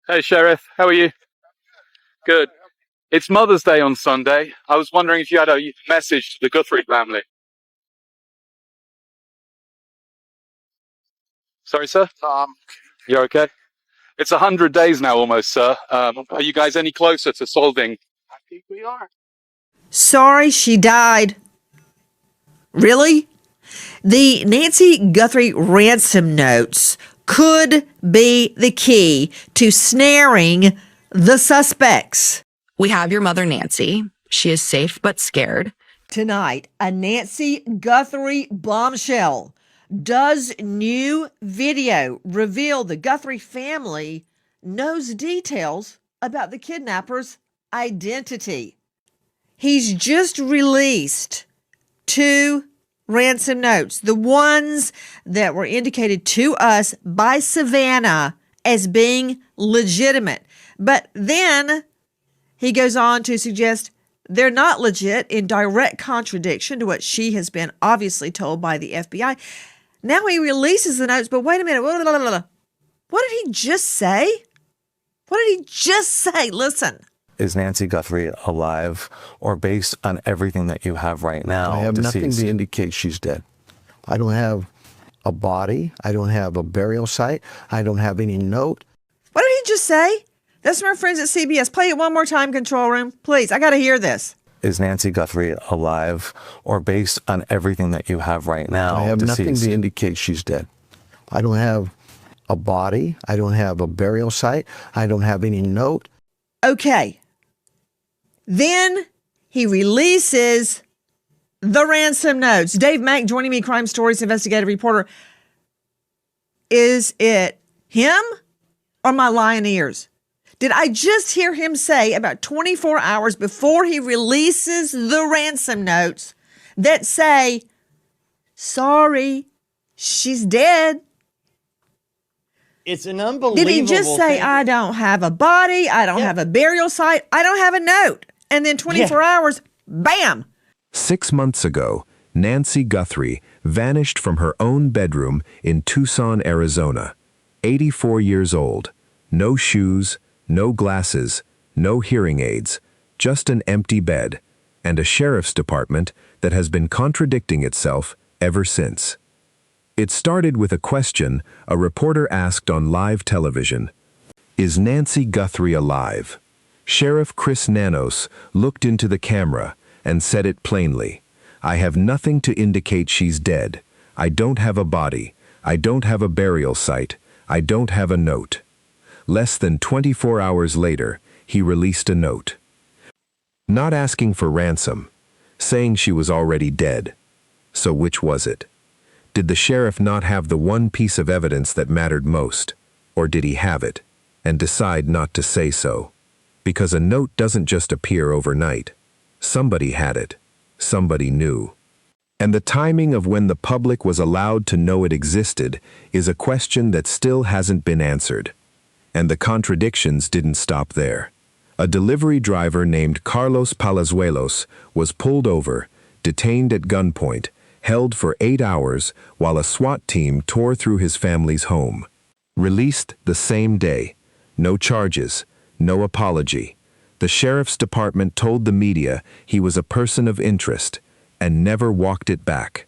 Hey, Sheriff. How are you? Good. It's Mother's Day on Sunday. I was wondering if you had a message to the Guthrie family. Sorry, sir? You're okay? It's 100 days now almost, sir. Are you guys any closer to solving? I think we are. Sorry, she died. Really? The Nancy Guthrie ransom notes could be the key to snaring the suspects. We have your mother, Nancy. She is safe but scared. Tonight, a Nancy Guthrie bombshell. Does new video reveal the Guthrie family knows details about the kidnapper's identity? He's just released 2 ransom notes, the ones that were indicated to us by Savannah as being legitimate. But then he goes on to suggest they're not legit, in direct contradiction to what she has been obviously told by the FBI. Now he releases the notes, but wait a minute. What did he just say? What did he just say? Listen. Is Nancy Guthrie alive, or based on everything that you have right now? I have deceased? nothing to indicate she's dead. I don't have a body. I don't have a burial site. I don't have any note. What did he just say? That's from our friends at CBS. Play it one more time, control room. Please, I got to hear this. Is Nancy Guthrie alive, or based on everything that you have right now? I have deceased? nothing to indicate she's dead. I don't have a body. I don't have a burial site. I don't have any note. Okay. Then he releases the ransom notes. Dave Mack joining me, Crime Stories investigative reporter. Is it him or my lying ears? Did I just hear him say about 24 hours before he releases the ransom notes that say, sorry, she's dead? It's an unbelievable Did he just say, thing. I don't have a body, I don't have a burial site, I don't have a note? And then 24 hours, bam. 6 months ago, Nancy Guthrie vanished from her own bedroom in Tucson, Arizona. 84 years old, no shoes, no glasses, no hearing aids, just an empty bed, and a sheriff's department that has been contradicting itself ever since. It started with a question a reporter asked on live television. Is Nancy Guthrie alive? Sheriff Chris Nanos looked into the camera and said it plainly. I have nothing to indicate she's dead. I don't have a body. I don't have a burial site. I don't have a note. Less than 24 hours later, he released a note. Not asking for ransom, saying she was already dead. So which was it? Did the sheriff not have the one piece of evidence that mattered most? Or did he have it and decide not to say so? Because a note doesn't just appear overnight. Somebody had it. Somebody knew. And the timing of when the public was allowed to know it existed is a question that still hasn't been answered. And the contradictions didn't stop there. A delivery driver named Carlos Palazuelos was pulled over, detained at gunpoint, held for 8 hours while a SWAT team tore through his family's home. Released the same day. No charges, no apology. The sheriff's department told the media he was a person of interest and never walked it back.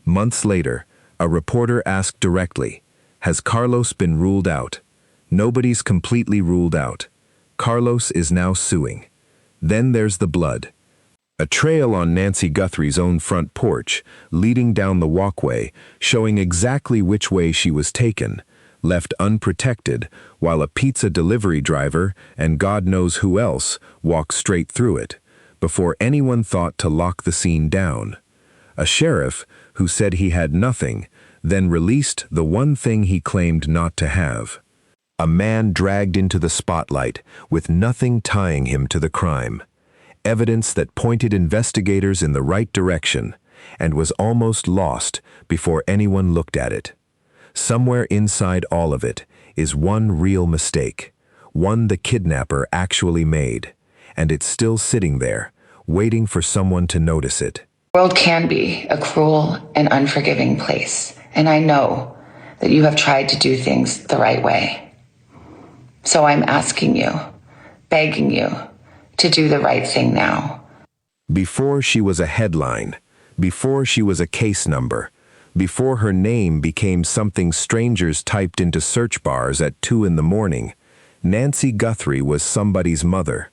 Months later, a reporter asked directly, has Carlos been ruled out? Nobody's completely ruled out. Carlos is now suing. Then there's the blood. A trail on Nancy Guthrie's own front porch, leading down the walkway, showing exactly which way she was taken, left unprotected, while a pizza delivery driver and God knows who else walked straight through it, before anyone thought to lock the scene down. A sheriff, who said he had nothing, then released the one thing he claimed not to have. A man dragged into the spotlight with nothing tying him to the crime. Evidence that pointed investigators in the right direction and was almost lost before anyone looked at it. Somewhere inside all of it is one real mistake, one the kidnapper actually made, and it's still sitting there, waiting for someone to notice it. The world can be a cruel and unforgiving place, and I know that you have tried to do things the right way. So I'm asking you, begging you, to do the right thing now. Before she was a headline, before she was a case number, before her name became something strangers typed into search bars at 2 in the morning, Nancy Guthrie was somebody's mother.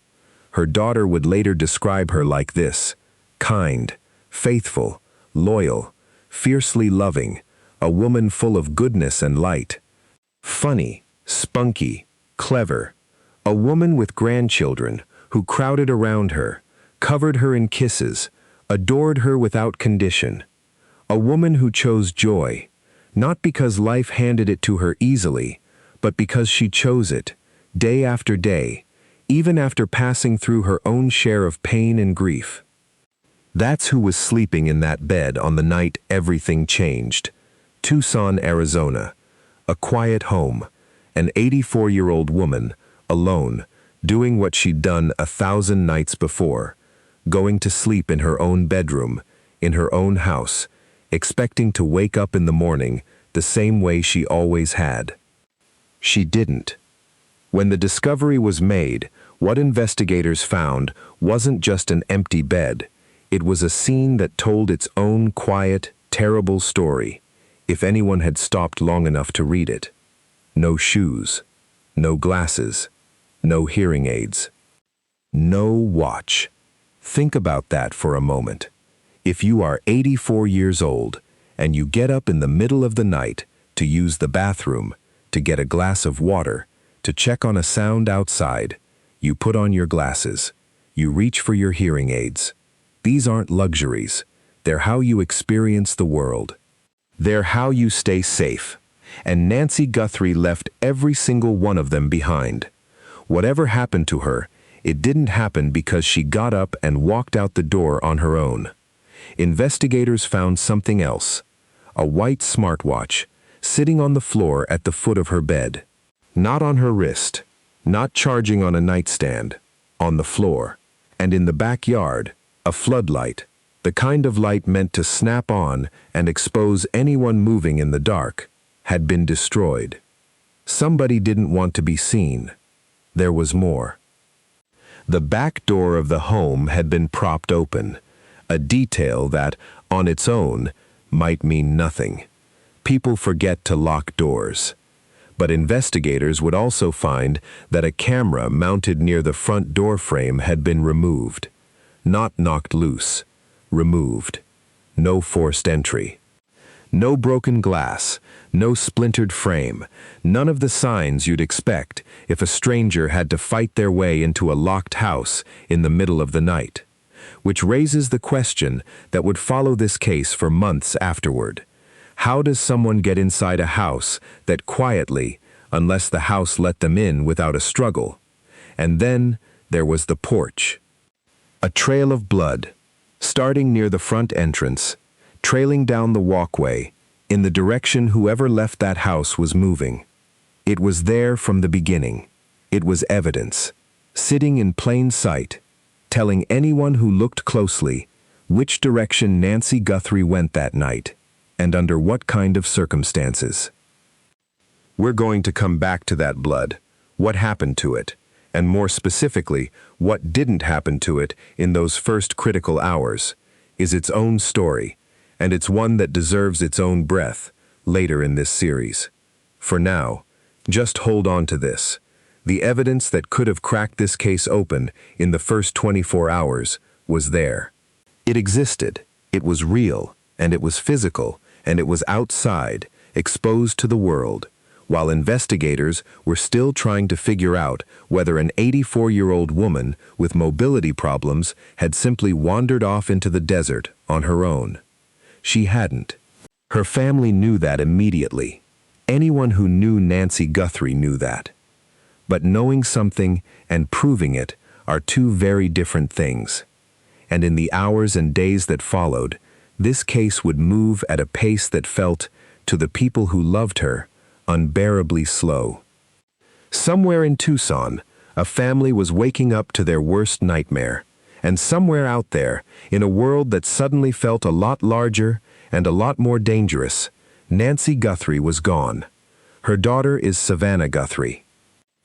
Her daughter would later describe her like this: kind, faithful, loyal, fiercely loving, a woman full of goodness and light. Funny, spunky, clever, a woman with grandchildren who crowded around her, covered her in kisses, adored her without condition. A woman who chose joy, not because life handed it to her easily, but because she chose it, day after day, even after passing through her own share of pain and grief. That's who was sleeping in that bed on the night everything changed. Tucson, Arizona. A quiet home. An 84-year-old woman, alone, doing what she'd done 1,000 nights before. Going to sleep in her own bedroom, in her own house, expecting to wake up in the morning the same way she always had. She didn't. When the discovery was made, what investigators found wasn't just an empty bed. It was a scene that told its own quiet, terrible story, if anyone had stopped long enough to read it. No shoes, no glasses, no hearing aids, no watch. Think about that for a moment. If you are 84 years old and you get up in the middle of the night to use the bathroom, to get a glass of water, to check on a sound outside, you put on your glasses, you reach for your hearing aids. These aren't luxuries. They're how you experience the world. They're how you stay safe. And Nancy Guthrie left every single one of them behind. Whatever happened to her, it didn't happen because she got up and walked out the door on her own. Investigators found something else. A white smartwatch, sitting on the floor at the foot of her bed. Not on her wrist, not charging on a nightstand, on the floor. And in the backyard, a floodlight, the kind of light meant to snap on and expose anyone moving in the dark, had been destroyed. Somebody didn't want to be seen. There was more. The back door of the home had been propped open, a detail that, on its own, might mean nothing. People forget to lock doors. But investigators would also find that a camera mounted near the front door frame had been removed. Not knocked loose, removed. No forced entry. No broken glass, no splintered frame, none of the signs you'd expect if a stranger had to fight their way into a locked house in the middle of the night. Which raises the question that would follow this case for months afterward. How does someone get inside a house that quietly, unless the house let them in without a struggle? And then there was the porch. A trail of blood, starting near the front entrance, trailing down the walkway, in the direction whoever left that house was moving. It was there from the beginning. It was evidence, sitting in plain sight, telling anyone who looked closely which direction Nancy Guthrie went that night, and under what kind of circumstances. We're going to come back to that blood, what happened to it, and more specifically, what didn't happen to it in those first critical hours, is its own story, and it's one that deserves its own breath later in this series. For now, just hold on to this. The evidence that could have cracked this case open in the first 24 hours was there. It existed, it was real, and it was physical, and it was outside, exposed to the world, while investigators were still trying to figure out whether an 84-year-old woman with mobility problems had simply wandered off into the desert on her own. She hadn't. Her family knew that immediately. Anyone who knew Nancy Guthrie knew that. But knowing something and proving it are two very different things. And in the hours and days that followed, this case would move at a pace that felt, to the people who loved her, unbearably slow. Somewhere in Tucson, a family was waking up to their worst nightmare. And somewhere out there, in a world that suddenly felt a lot larger and a lot more dangerous, Nancy Guthrie was gone. Her daughter is Savannah Guthrie.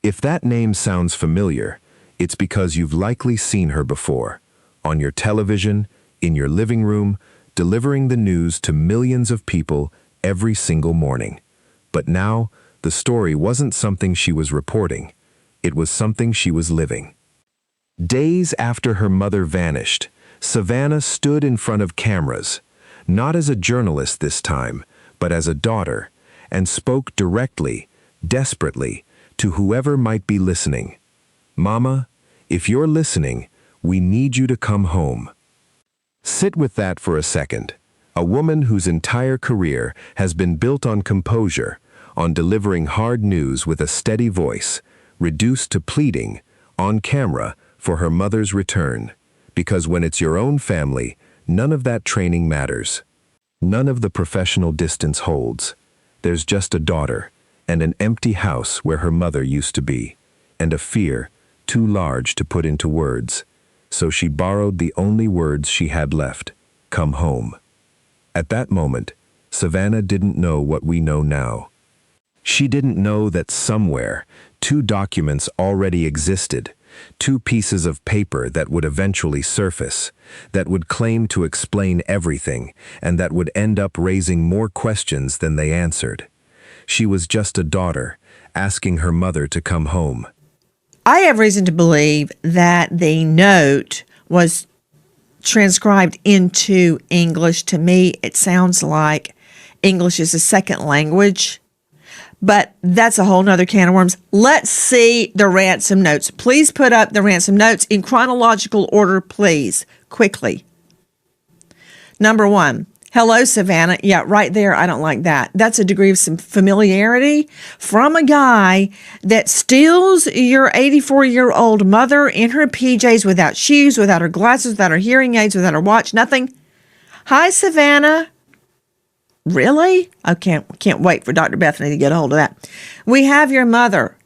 If that name sounds familiar, it's because you've likely seen her before, on your television, in your living room, delivering the news to millions of people every single morning. But now, the story wasn't something she was reporting. It was something she was living. Days after her mother vanished, Savannah stood in front of cameras, not as a journalist this time, but as a daughter, and spoke directly, desperately, to whoever might be listening. "Mama, if you're listening, we need you to come home." Sit with that for a second. A woman whose entire career has been built on composure, on delivering hard news with a steady voice, reduced to pleading, on camera, for her mother's return. Because when it's your own family, none of that training matters. None of the professional distance holds. There's just a daughter, and an empty house where her mother used to be, and a fear too large to put into words. So she borrowed the only words she had left: come home. At that moment, Savannah didn't know what we know now. She didn't know that somewhere, 2 documents already existed, 2 pieces of paper that would eventually surface, that would claim to explain everything, and that would end up raising more questions than they answered. She was just a daughter, asking her mother to come home. I have reason to believe that the note was transcribed into English. To me, it sounds like English is a second language, but that's a whole nother can of worms. Let's see the ransom notes. Please put up the ransom notes in chronological order, please, quickly. Number 1. Hello, Savannah. Yeah, right there. I don't like that. That's a degree of some familiarity from a guy that steals your 84-year-old mother in her PJs without shoes, without her glasses, without her hearing aids, without her watch, nothing. Hi, Savannah. Really? I can't wait for Dr. Bethany to get a hold of that. We have your mother.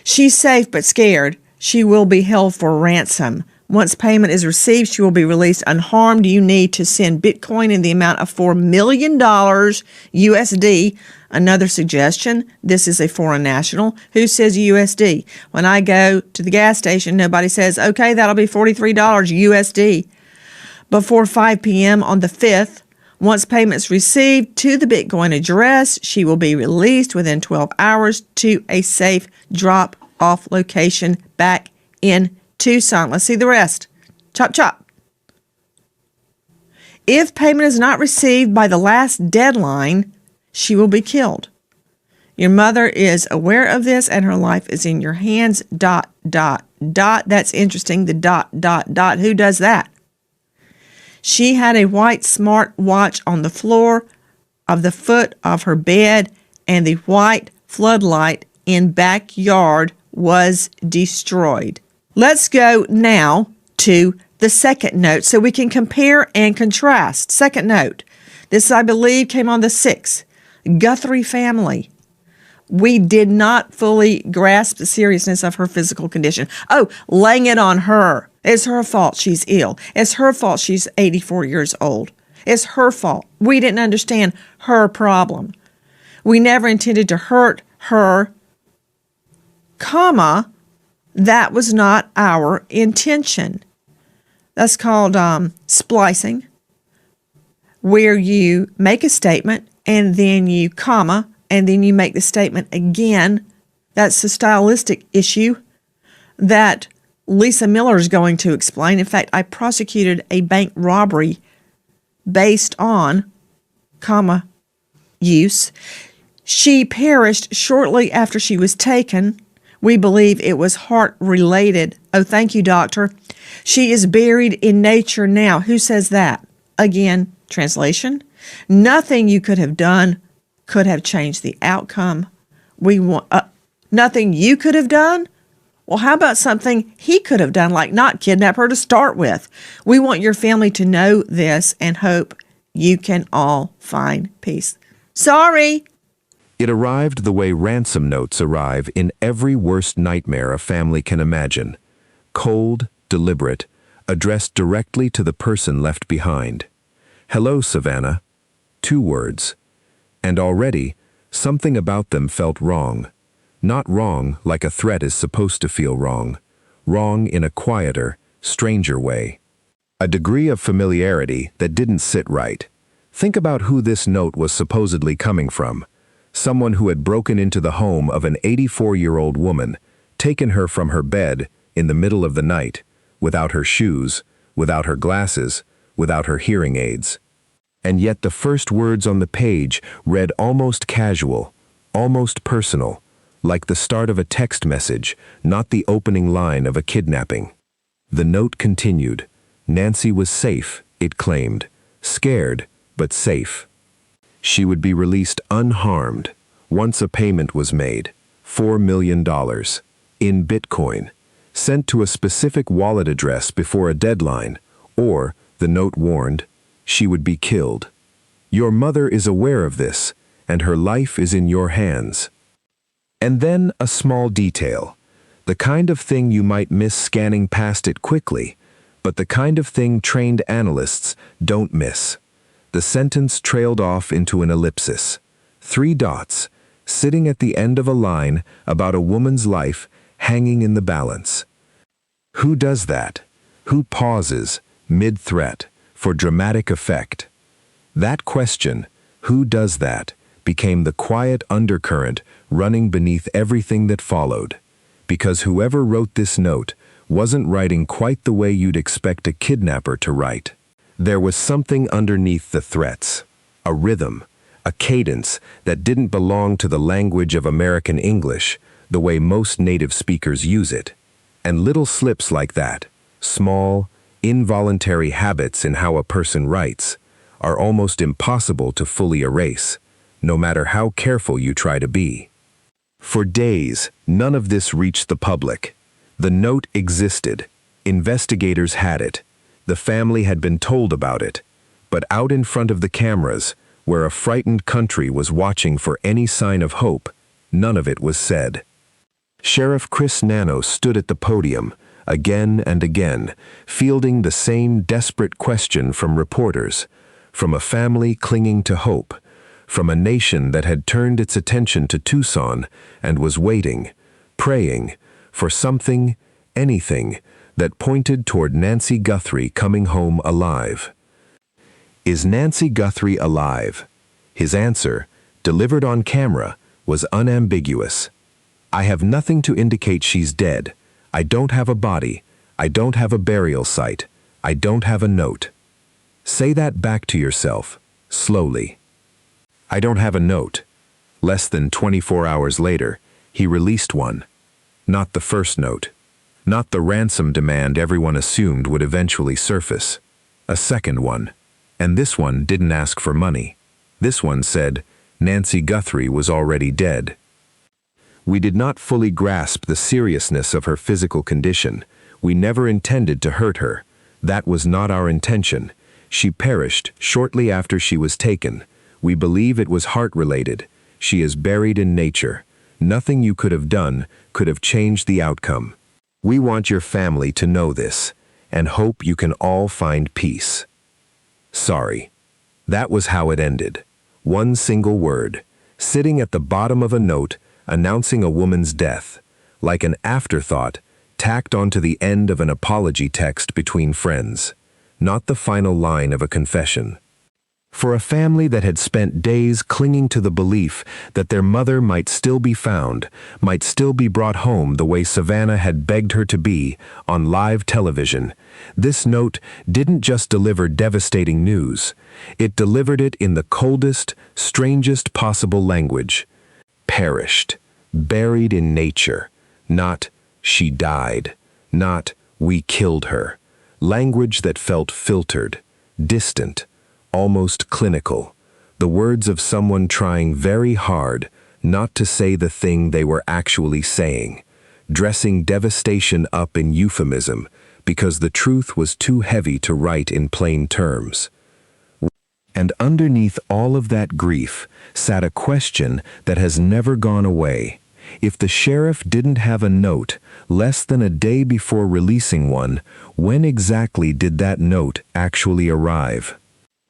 She's safe but scared. She will be held for ransom. Once payment is received, she will be released unharmed. You need to send Bitcoin in the amount of $4 million USD. Another suggestion, this is a foreign national. Who says USD? When I go to the gas station, nobody says, okay, that'll be $43 USD. Before 5 p.m. on the 5th, once payment's received to the Bitcoin address, she will be released within 12 hours to a safe drop-off location back in Tucson. Let's see the rest. Chop, chop. If payment is not received by the last deadline, she will be killed. Your mother is aware of this and her life is in your hands. ... That's interesting. The ... Who does that? She had a white smart watch on the floor of the foot of her bed, and the white floodlight in backyard was destroyed. Let's go now to the second note so we can compare and contrast. Second note. This, I believe, came on the 6th. Guthrie family. We did not fully grasp the seriousness of her physical condition. Oh, laying it on her. It's her fault she's ill. It's her fault she's 84 years old. It's her fault. We didn't understand her problem. We never intended to hurt her, comma, that was not our intention. That's called splicing, where you make a statement and then you comma, and then you make the statement again. That's a stylistic issue that Lisa Miller is going to explain. In fact, I prosecuted a bank robbery based on comma use. She perished shortly after she was taken. We believe it was heart-related. Oh, thank you, doctor. She is buried in nature now. Who says that? Again, translation. Nothing you could have done could have changed the outcome. We want nothing you could have done? Well, how about something he could have done, like not kidnap her to start with? We want your family to know this and hope you can all find peace. Sorry. It arrived the way ransom notes arrive in every worst nightmare a family can imagine. Cold, deliberate, addressed directly to the person left behind. Hello, Savannah. 2 words. And already, Something about them felt wrong. Not wrong like a threat is supposed to feel wrong. Wrong in a quieter, stranger way. A degree of familiarity that didn't sit right. Think about who this note was supposedly coming from. Someone who had broken into the home of an 84-year-old woman, taken her from her bed in the middle of the night, without her shoes, without her glasses, without her hearing aids. And yet the first words on the page read almost casual, almost personal, like the start of a text message, not the opening line of a kidnapping. The note continued. Nancy was safe, it claimed. Scared, but safe. She would be released unharmed once a payment was made, $4 million, in Bitcoin, sent to a specific wallet address before a deadline, or, the note warned, she would be killed. Your mother is aware of this, and her life is in your hands. And then a small detail, the kind of thing you might miss scanning past it quickly, but the kind of thing trained analysts don't miss. The sentence trailed off into an ellipsis. 3 dots, sitting at the end of a line about a woman's life hanging in the balance. Who does that? Who pauses, mid-threat, for dramatic effect? That question, who does that, became the quiet undercurrent running beneath everything that followed. Because whoever wrote this note wasn't writing quite the way you'd expect a kidnapper to write. There was something underneath the threats, a rhythm, a cadence that didn't belong to the language of American English, the way most native speakers use it. And little slips like that, small, involuntary habits in how a person writes, are almost impossible to fully erase, no matter how careful you try to be. For days, none of this reached the public. The note existed. Investigators had it. The family had been told about it. But out in front of the cameras, where a frightened country was watching for any sign of hope, none of it was said. Sheriff Chris Nanos stood at the podium, again and again, fielding the same desperate question from reporters, from a family clinging to hope, from a nation that had turned its attention to Tucson and was waiting, praying, for something, anything, that pointed toward Nancy Guthrie coming home alive. Is Nancy Guthrie alive? His answer, delivered on camera, was unambiguous. I have nothing to indicate she's dead. I don't have a body. I don't have a burial site. I don't have a note. Say that back to yourself, slowly. I don't have a note. Less than 24 hours later, he released one. Not the first note. Not the ransom demand everyone assumed would eventually surface. A second one. And this one didn't ask for money. This one said, Nancy Guthrie was already dead. We did not fully grasp the seriousness of her physical condition. We never intended to hurt her. That was not our intention. She perished shortly after she was taken. We believe it was heart-related. She is buried in nature. Nothing you could have done could have changed the outcome. We want your family to know this, and hope you can all find peace. Sorry. That was how it ended. One single word, sitting at the bottom of a note announcing a woman's death, like an afterthought tacked onto the end of an apology text between friends, not the final line of a confession. For a family that had spent days clinging to the belief that their mother might still be found, might still be brought home the way Savannah had begged her to be on live television, this note didn't just deliver devastating news. It delivered it in the coldest, strangest possible language. Perished, buried in nature, not she died, not we killed her. Language that felt filtered, distant, almost clinical, the words of someone trying very hard not to say the thing they were actually saying, dressing devastation up in euphemism because the truth was too heavy to write in plain terms. And underneath all of that grief sat a question that has never gone away. If the sheriff didn't have a note less than a day before releasing one, when exactly did that note actually arrive?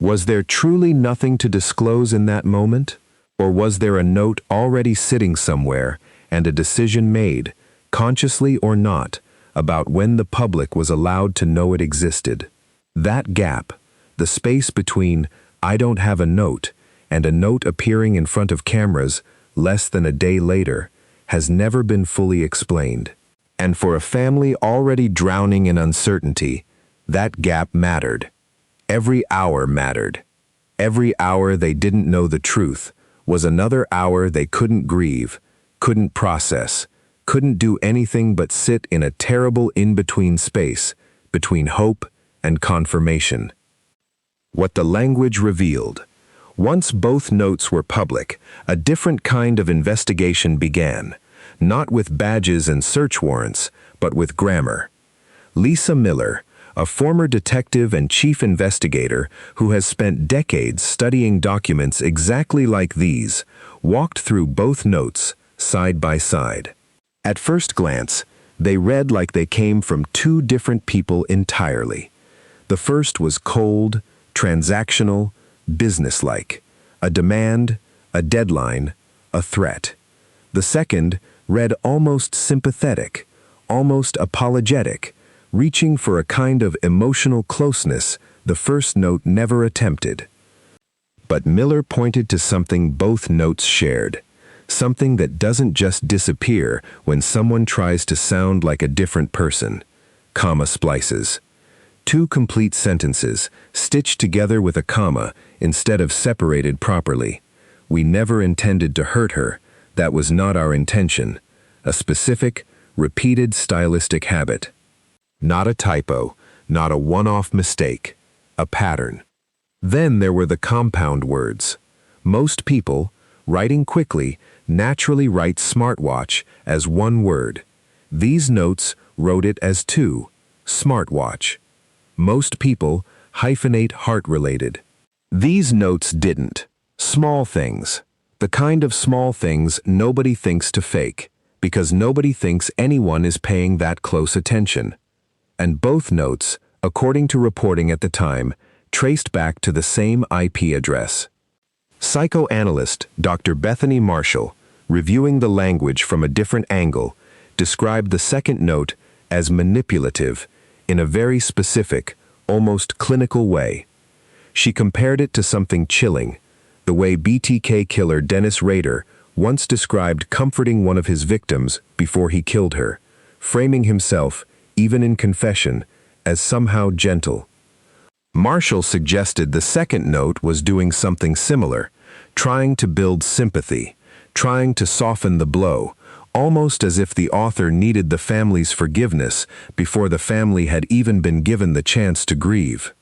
Was there truly nothing to disclose in that moment? Or was there a note already sitting somewhere and a decision made, consciously or not, about when the public was allowed to know it existed? That gap, the space between "I don't have a note" and a note appearing in front of cameras less than a day later, has never been fully explained. And for a family already drowning in uncertainty, that gap mattered. Every hour mattered. Every hour they didn't know the truth was another hour they couldn't grieve, couldn't process, couldn't do anything but sit in a terrible in-between space between hope and confirmation. What the language revealed. Once both notes were public, a different kind of investigation began, not with badges and search warrants, but with grammar. Lisa Miller, a former detective and chief investigator who has spent decades studying documents exactly like these, walked through both notes side by side. At first glance, they read like they came from two different people entirely. The first was cold, transactional, businesslike, a demand, a deadline, a threat. The second read almost sympathetic, almost apologetic, reaching for a kind of emotional closeness the first note never attempted. But Miller pointed to something both notes shared, something that doesn't just disappear when someone tries to sound like a different person, comma splices. Two complete sentences, stitched together with a comma instead of separated properly. We never intended to hurt her. That was not our intention. A specific, repeated stylistic habit. Not a typo, not a one-off mistake. A pattern. Then there were the compound words. Most people, writing quickly, naturally write smartwatch as one word. These notes wrote it as two, smartwatch. Most people hyphenate heart-related. These notes didn't. Small things. The kind of small things nobody thinks to fake, because nobody thinks anyone is paying that close attention. And both notes, according to reporting at the time, traced back to the same IP address. Psychoanalyst Dr. Bethany Marshall, reviewing the language from a different angle, described the second note as manipulative in a very specific, almost clinical way. She compared it to something chilling, the way BTK killer Dennis Rader once described comforting one of his victims before he killed her, framing himself, even in confession, as somehow gentle. Marshall suggested the second note was doing something similar, trying to build sympathy, trying to soften the blow, almost as if the author needed the family's forgiveness before the family had even been given the chance to grieve.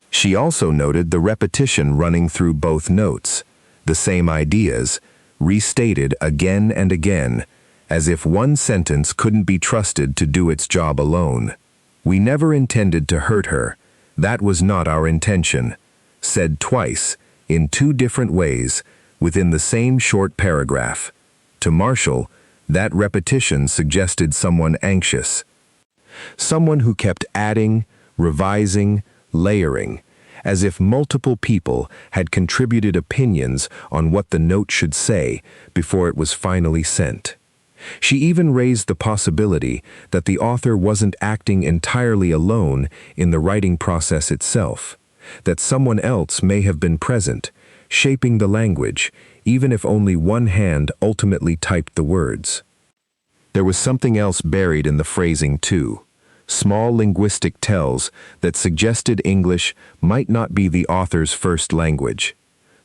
She also noted the repetition running through both notes, the same ideas, restated again and again, as if one sentence couldn't be trusted to do its job alone. We never intended to hurt her. That was not our intention. Said twice, in two different ways, within the same short paragraph. To Marshall, that repetition suggested someone anxious. Someone who kept adding, revising, layering, as if multiple people had contributed opinions on what the note should say before it was finally sent. She even raised the possibility that the author wasn't acting entirely alone in the writing process itself, that someone else may have been present, shaping the language, even if only one hand ultimately typed the words. There was something else buried in the phrasing too, small linguistic tells that suggested English might not be the author's first language.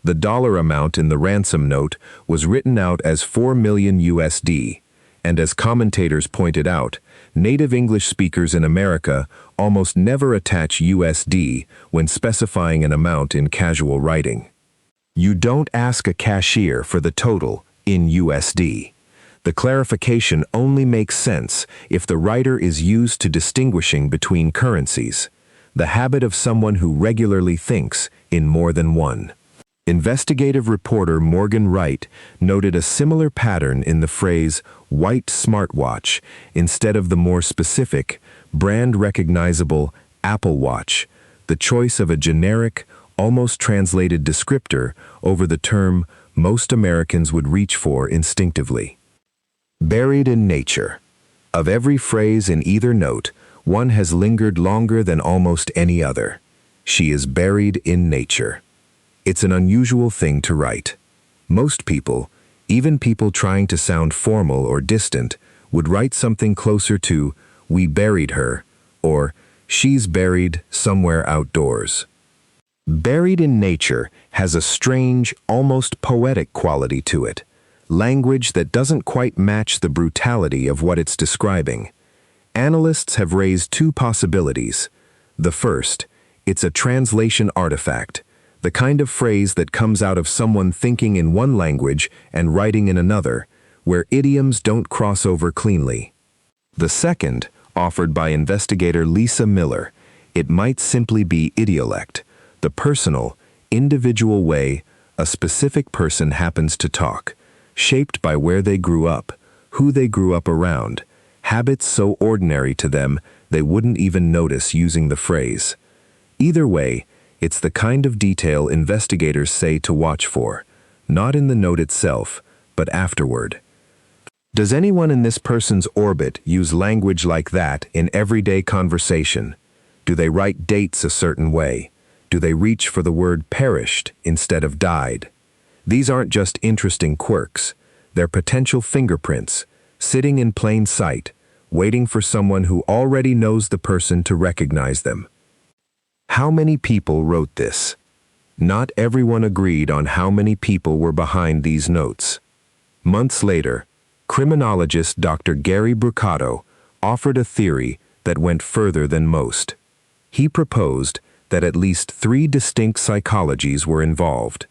The dollar amount in the ransom note was written out as $4 million USD, and as commentators pointed out, native English speakers in America almost never attach USD when specifying an amount in casual writing. You don't ask a cashier for the total in USD. The clarification only makes sense if the writer is used to distinguishing between currencies, the habit of someone who regularly thinks in more than one. Investigative reporter Morgan Wright noted a similar pattern in the phrase white smartwatch instead of the more specific, brand-recognizable Apple Watch, the choice of a generic, almost translated descriptor over the term most Americans would reach for instinctively. Buried in nature. Of every phrase in either note, one has lingered longer than almost any other. She is buried in nature. It's an unusual thing to write. Most people, even people trying to sound formal or distant, would write something closer to, "We buried her," or "She's buried somewhere outdoors." Buried in nature has a strange, almost poetic quality to it, language that doesn't quite match the brutality of what it's describing. Analysts have raised two possibilities. The first, it's a translation artifact, the kind of phrase that comes out of someone thinking in one language and writing in another, where idioms don't cross over cleanly. The second, offered by investigator Lisa Miller, it might simply be idiolect, the personal, individual way a specific person happens to talk, shaped by where they grew up, who they grew up around, habits so ordinary to them they wouldn't even notice using the phrase. Either way, it's the kind of detail investigators say to watch for, not in the note itself, but afterward. Does anyone in this person's orbit use language like that in everyday conversation? Do they write dates a certain way? Do they reach for the word perished instead of died? These aren't just interesting quirks. They're potential fingerprints, sitting in plain sight, waiting for someone who already knows the person to recognize them. How many people wrote this? Not everyone agreed on how many people were behind these notes. Months later, criminologist Dr. Gary Brucato offered a theory that went further than most. He proposed that at least 3 distinct psychologies were involved.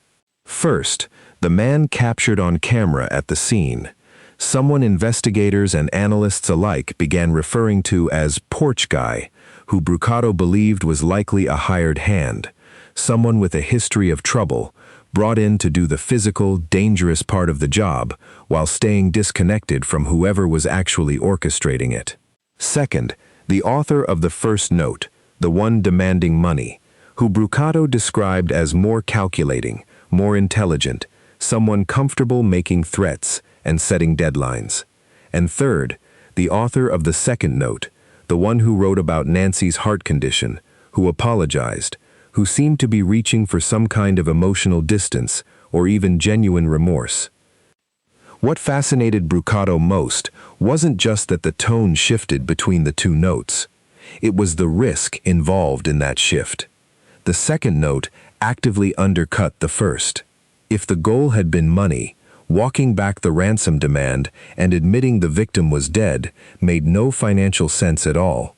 First, the man captured on camera at the scene, someone investigators and analysts alike began referring to as porch guy, who Brucato believed was likely a hired hand, someone with a history of trouble, brought in to do the physical, dangerous part of the job while staying disconnected from whoever was actually orchestrating it. Second, the author of the first note, the one demanding money, who Brucato described as more calculating, more intelligent, someone comfortable making threats and setting deadlines. And third, the author of the second note, the one who wrote about Nancy's heart condition, who apologized, who seemed to be reaching for some kind of emotional distance or even genuine remorse. What fascinated Brucato most wasn't just that the tone shifted between the two notes. It was the risk involved in that shift. The second note actively undercut the first. If the goal had been money, walking back the ransom demand and admitting the victim was dead made no financial sense at all.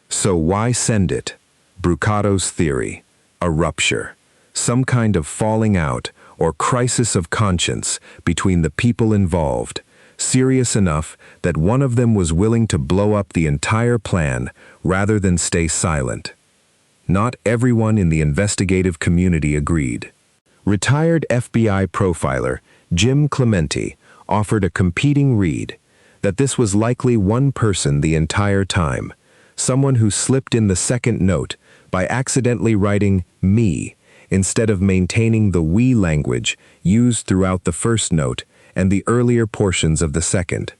So why send it? Brucato's theory: a rupture, some kind of falling out or crisis of conscience between the people involved, serious enough that one of them was willing to blow up the entire plan rather than stay silent. Not everyone in the investigative community agreed. Retired FBI profiler Jim Clemente offered a competing read, that this was likely one person the entire time, someone who slipped in the second note by accidentally writing me instead of maintaining the we language used throughout the first note and the earlier portions of the second.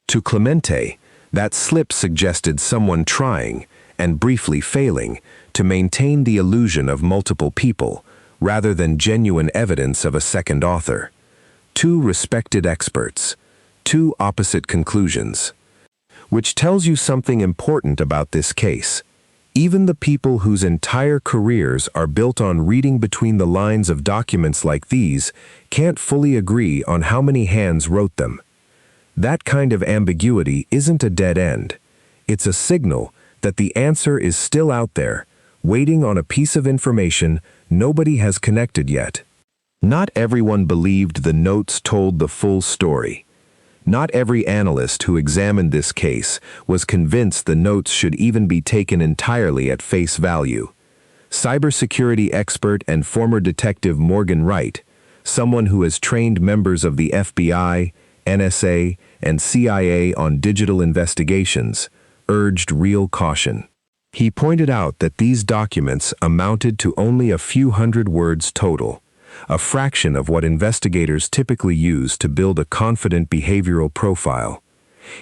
To Clemente, that slip suggested someone trying, and briefly failing, to maintain the illusion of multiple people, rather than genuine evidence of a second author. Two respected experts, two opposite conclusions. Which tells you something important about this case. Even the people whose entire careers are built on reading between the lines of documents like these can't fully agree on how many hands wrote them. That kind of ambiguity isn't a dead end. It's a signal that the answer is still out there, waiting on a piece of information nobody has connected yet. Not everyone believed the notes told the full story. Not every analyst who examined this case was convinced the notes should even be taken entirely at face value. Cybersecurity expert and former detective Morgan Wright, someone who has trained members of the FBI, NSA, and CIA on digital investigations, urged real caution. He pointed out that these documents amounted to only a few hundred words total, a fraction of what investigators typically use to build a confident behavioral profile.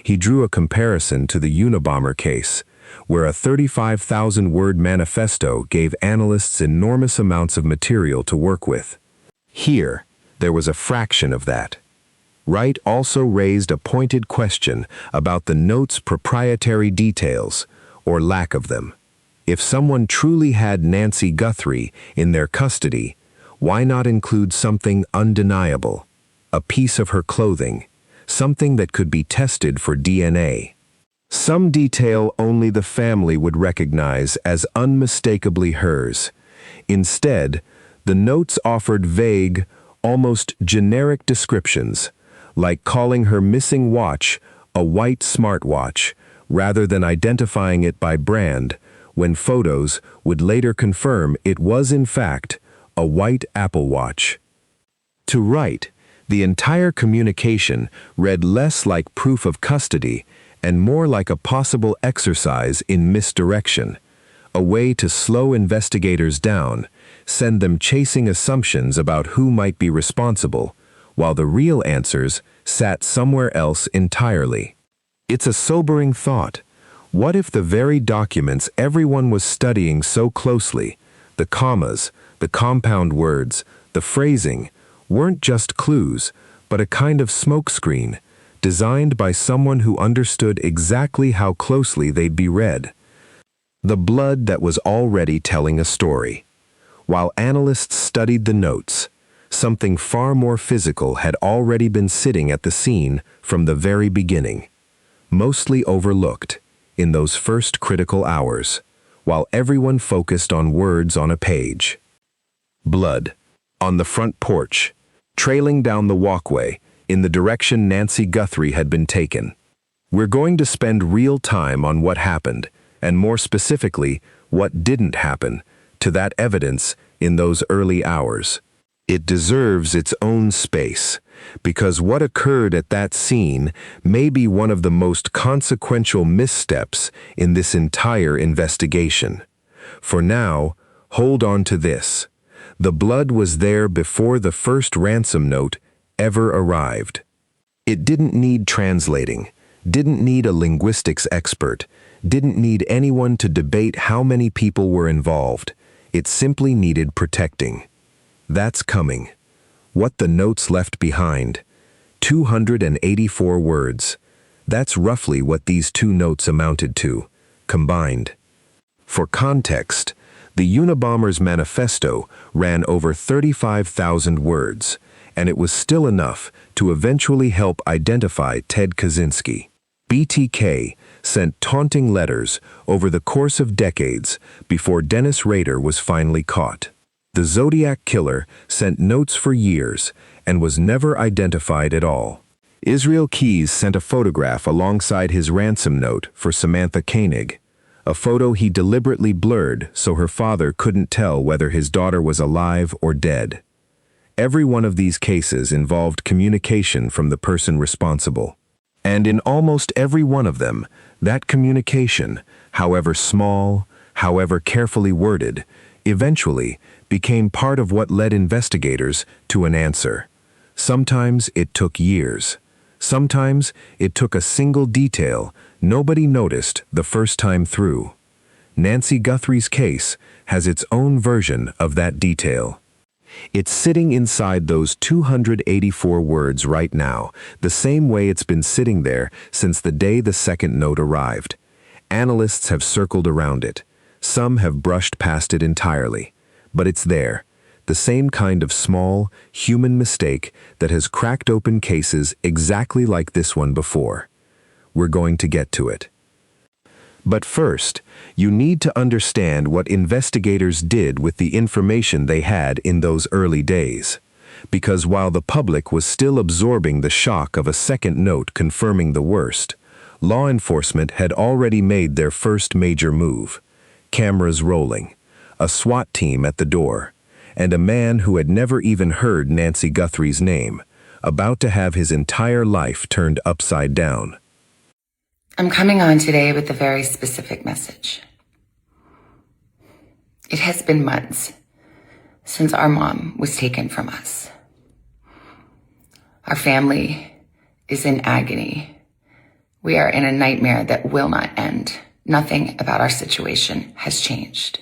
He drew a comparison to the Unabomber case, where a 35,000-word manifesto gave analysts enormous amounts of material to work with. Here, there was a fraction of that. Wright also raised a pointed question about the note's proprietary details, or lack of them. If someone truly had Nancy Guthrie in their custody, why not include something undeniable? A piece of her clothing, something that could be tested for DNA. Some detail only the family would recognize as unmistakably hers. Instead, the notes offered vague, almost generic descriptions, like calling her missing watch a white smartwatch, rather than identifying it by brand, when photos would later confirm it was in fact a white Apple Watch. To Wright, the entire communication read less like proof of custody and more like a possible exercise in misdirection, a way to slow investigators down, send them chasing assumptions about who might be responsible, while the real answers sat somewhere else entirely. It's a sobering thought. What if the very documents everyone was studying so closely, the commas, the compound words, the phrasing, weren't just clues, but a kind of smokescreen, designed by someone who understood exactly how closely they'd be read? The blood that was already telling a story. While analysts studied the notes, something far more physical had already been sitting at the scene from the very beginning, mostly overlooked in those first critical hours, while everyone focused on words on a page. Blood, on the front porch, trailing down the walkway in the direction Nancy Guthrie had been taken. We're going to spend real time on what happened, and more specifically, what didn't happen, to that evidence in those early hours. It deserves its own space, because what occurred at that scene may be one of the most consequential missteps in this entire investigation. For now, hold on to this. The blood was there before the first ransom note ever arrived. It didn't need translating, didn't need a linguistics expert, didn't need anyone to debate how many people were involved. It simply needed protecting. That's coming. What the notes left behind. 284 words. That's roughly what these two notes amounted to, combined. For context, the Unabomber's manifesto ran over 35,000 words, and it was still enough to eventually help identify Ted Kaczynski. BTK sent taunting letters over the course of decades before Dennis Rader was finally caught. The Zodiac Killer sent notes for years and was never identified at all. Israel Keyes sent a photograph alongside his ransom note for Samantha Koenig, a photo he deliberately blurred so her father couldn't tell whether his daughter was alive or dead. Every one of these cases involved communication from the person responsible. And in almost every one of them, that communication, however small, however carefully worded, eventually became part of what led investigators to an answer. Sometimes it took years. Sometimes it took a single detail nobody noticed the first time through. Nancy Guthrie's case has its own version of that detail. It's sitting inside those 284 words right now, the same way it's been sitting there since the day the second note arrived. Analysts have circled around it. Some have brushed past it entirely. But it's there, the same kind of small, human mistake that has cracked open cases exactly like this one before. We're going to get to it. But first, you need to understand what investigators did with the information they had in those early days. Because while the public was still absorbing the shock of a second note confirming the worst, law enforcement had already made their first major move. Cameras rolling, a SWAT team at the door, and a man who had never even heard Nancy Guthrie's name, about to have his entire life turned upside down. I'm coming on today with a very specific message. It has been months since our mom was taken from us. Our family is in agony. We are in a nightmare that will not end. Nothing about our situation has changed.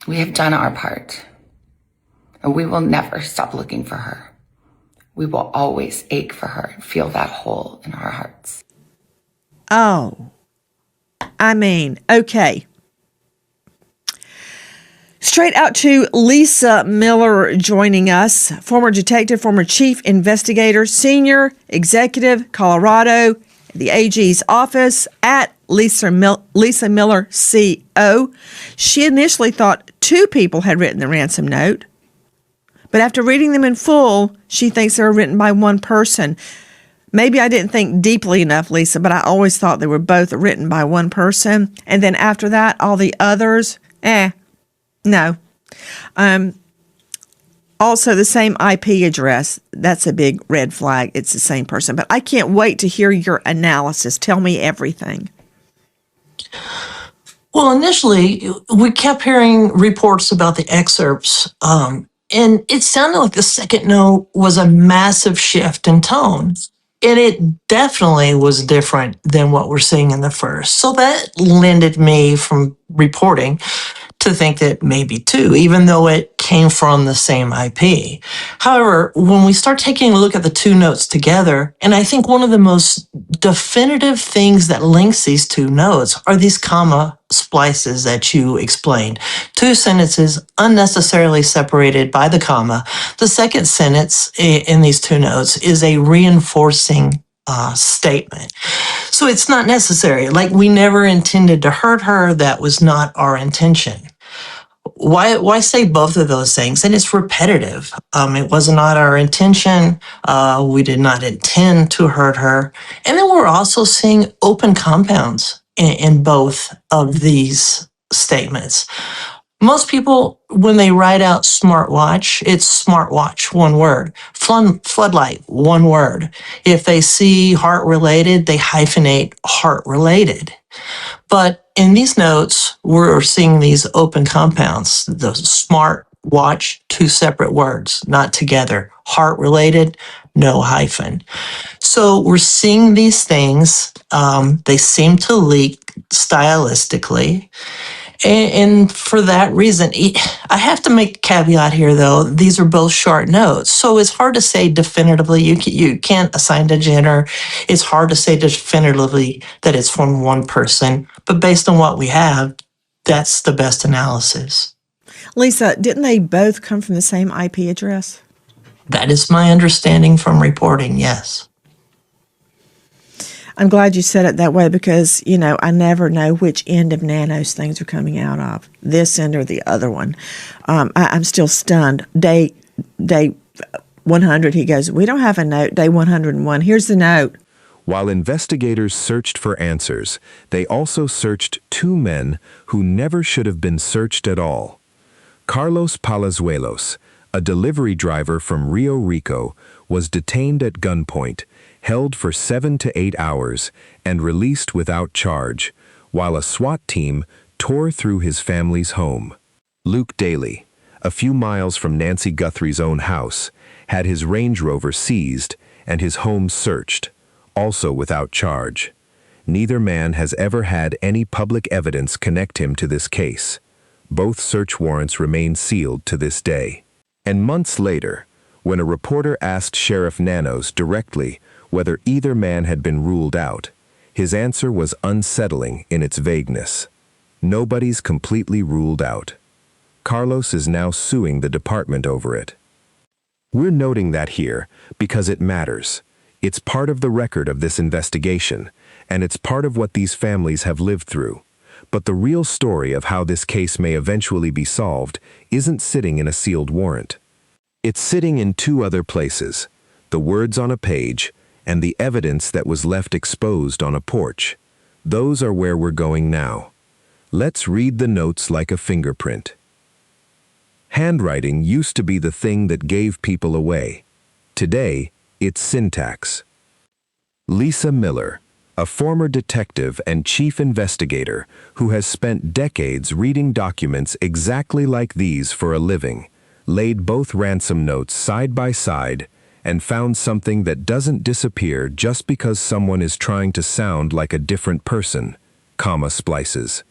We have done our part, and we will never stop looking for her. We will always ache for her and feel that hole in our hearts. Oh, I mean, okay. Straight out to Lisa Miller joining us, former detective, former chief investigator, senior executive, Colorado, the AG's office at Lisa Miller CO. She initially thought 2 people had written the ransom note, but after reading them in full, she thinks they were written by one person. Maybe I didn't think deeply enough, Lisa, but I always thought they were both written by one person. And then after that, all the others, no. Also, the same IP address. That's a big red flag. It's the same person. But I can't wait to hear your analysis. Tell me everything. Well, initially, we kept hearing reports about the excerpts, and it sounded like the second note was a massive shift in tone. And it definitely was different than what we're seeing in the first. So that lended me from reporting to think that maybe 2, even though it came from the same IP. However, when we start taking a look at the 2 notes together, and I think one of the most definitive things that links these 2 notes are these comma splices that you explained. 2 sentences unnecessarily separated by the comma. The second sentence in these 2 notes is a reinforcing statement. So it's not necessary. Like, we never intended to hurt her. That was not our intention. Why say both of those things? And it's repetitive. It was not our intention. We did not intend to hurt her. And then we're also seeing open compounds in both of these statements. Most people, when they write out smartwatch, it's smartwatch, one word. Floodlight, one word. If they see heart-related, they hyphenate heart-related. But in these notes, we're seeing these open compounds. The smart watch, 2 separate words, not together. Heart-related, no hyphen. So we're seeing these things. They seem to leak stylistically. And for that reason, I have to make a caveat here, though. These are both short notes. So it's hard to say definitively. You can't assign to gender. It's hard to say definitively that it's from one person. But based on what we have, that's the best analysis. Lisa, didn't they both come from the same IP address? That is my understanding from reporting, yes. I'm glad you said it that way because, I never know which end of Nanos things are coming out of, this end or the other one. I'm still stunned. Day 100, he goes, we don't have a note. Day 101, here's the note. While investigators searched for answers, they also searched 2 men who never should have been searched at all. Carlos Palazuelos, a delivery driver from Rio Rico, was detained at gunpoint, held for 7 to 8 hours, and released without charge, while a SWAT team tore through his family's home. Luke Daly, a few miles from Nancy Guthrie's own house, had his Range Rover seized and his home searched, also without charge. Neither man has ever had any public evidence connect him to this case. Both search warrants remain sealed to this day. And months later, when a reporter asked Sheriff Nanos directly whether either man had been ruled out, his answer was unsettling in its vagueness. Nobody's completely ruled out. Carlos is now suing the department over it. We're noting that here because it matters. It's part of the record of this investigation, and it's part of what these families have lived through. But the real story of how this case may eventually be solved isn't sitting in a sealed warrant. It's sitting in 2 other places: the words on a page and the evidence that was left exposed on a porch. Those are where we're going now. Let's read the notes like a fingerprint. Handwriting used to be the thing that gave people away. Today, it's syntax. Lisa Miller, a former detective and chief investigator who has spent decades reading documents exactly like these for a living, laid both ransom notes side by side and found something that doesn't disappear just because someone is trying to sound like a different person, comma splices.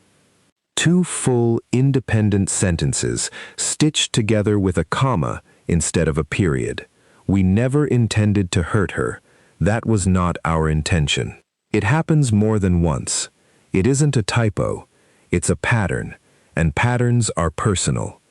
Two full, independent sentences stitched together with a comma instead of a period. We never intended to hurt her. That was not our intention. It happens more than once. It isn't a typo. It's a pattern, and patterns are personal.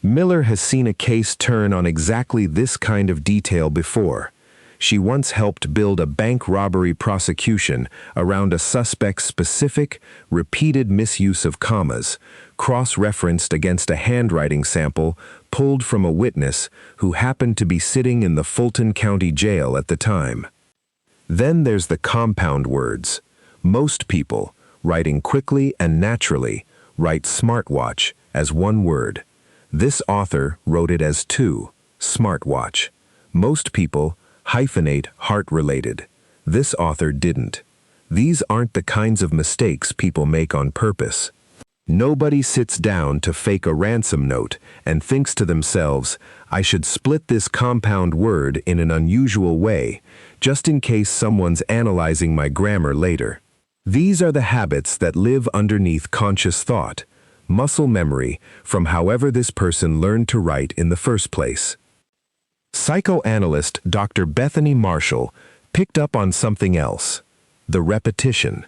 Miller has seen a case turn on exactly this kind of detail before. She once helped build a bank robbery prosecution around a suspect's specific, repeated misuse of commas, cross-referenced against a handwriting sample pulled from a witness who happened to be sitting in the Fulton County Jail at the time. Then there's the compound words. Most people, writing quickly and naturally, write smartwatch as one word. This author wrote it as two, smartwatch. Most people hyphenate heart-related. This author didn't. These aren't the kinds of mistakes people make on purpose. Nobody sits down to fake a ransom note and thinks to themselves, I should split this compound word in an unusual way, just in case someone's analyzing my grammar later. These are the habits that live underneath conscious thought, muscle memory from however this person learned to write in the first place. Psychoanalyst Dr. Bethany Marshall picked up on something else, the repetition.